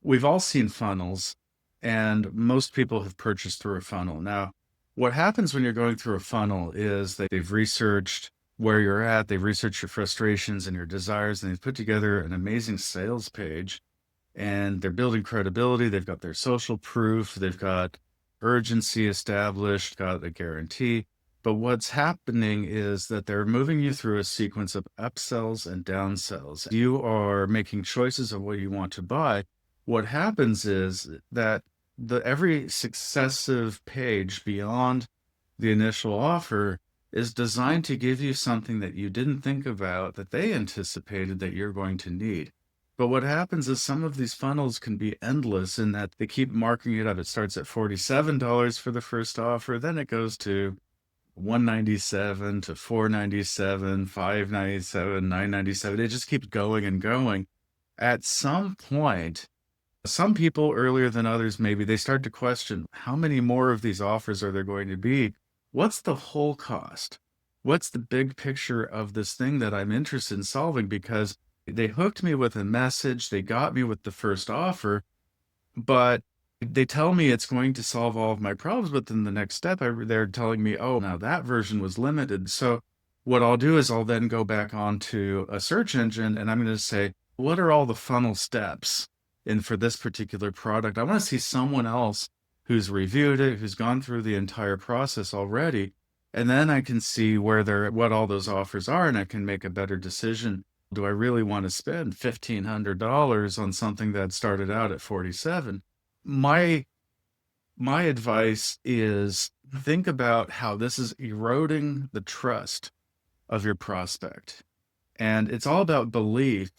We've all seen funnels, and most people have purchased through a funnel. Now, what happens when you're going through a funnel is that they've researched where you're at, they've researched your frustrations and your desires, and they've put together an amazing sales page, and they're building credibility. They've got their social proof, they've got urgency established, got a guarantee. But what's happening is that they're moving you through a sequence of upsells and downsells. You are making choices of what you want to buy. What happens is that every successive page beyond the initial offer is designed to give you something that you didn't think about that they anticipated that you're going to need. But what happens is some of these funnels can be endless in that they keep marking it up. It starts at $47 for the first offer, then it goes to 197 to 497, 597, 997. It just keeps going and going. At some point, some people earlier than others, maybe they start to question how many more of these offers are there going to be? What's the whole cost? What's the big picture of this thing that I'm interested in solving? Because they hooked me with a message, they got me with the first offer, but they tell me it's going to solve all of my problems. But then the next step, they're telling me, oh, now that version was limited. So what I'll do is I'll then go back onto a search engine and I'm going to say, what are all the funnel steps in for this particular product? I want to see someone else who's reviewed it, who's gone through the entire process already. And then I can see what all those offers are, and I can make a better decision. Do I really want to spend $1,500 on something that started out at 47? My advice is think about how this is eroding the trust of your prospect. And it's all about belief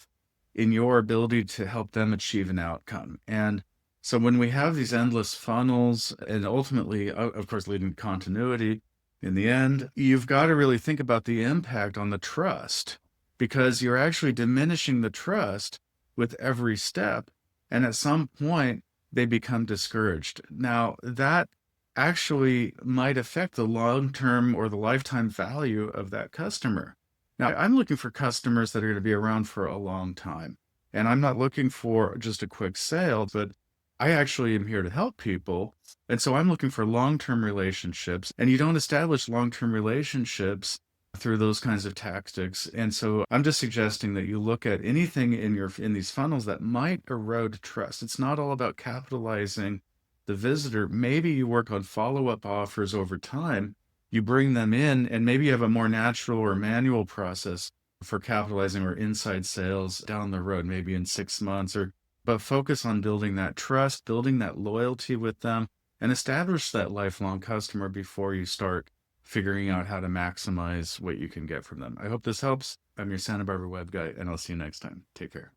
in your ability to help them achieve an outcome. And so when we have these endless funnels and ultimately, of course, leading to continuity, in the end, you've got to really think about the impact on the trust, because you're actually diminishing the trust with every step. And at some point, they become discouraged. Now, that actually might affect the long-term or the lifetime value of that customer. Now, I'm looking for customers that are going to be around for a long time. And I'm not looking for just a quick sale, but I actually am here to help people. And so I'm looking for long-term relationships. And you don't establish long-term relationships through those kinds of tactics. And so I'm just suggesting that you look at anything in these funnels that might erode trust. It's not all about capitalizing the visitor. Maybe you work on follow-up offers over time. You bring them in, and maybe you have a more natural or manual process for capitalizing or inside sales down the road, maybe in 6 months, but focus on building that trust, building that loyalty with them, and establish that lifelong customer before you start figuring out how to maximize what you can get from them. I hope this helps. I'm your Santa Barbara web guy, and I'll see you next time. Take care.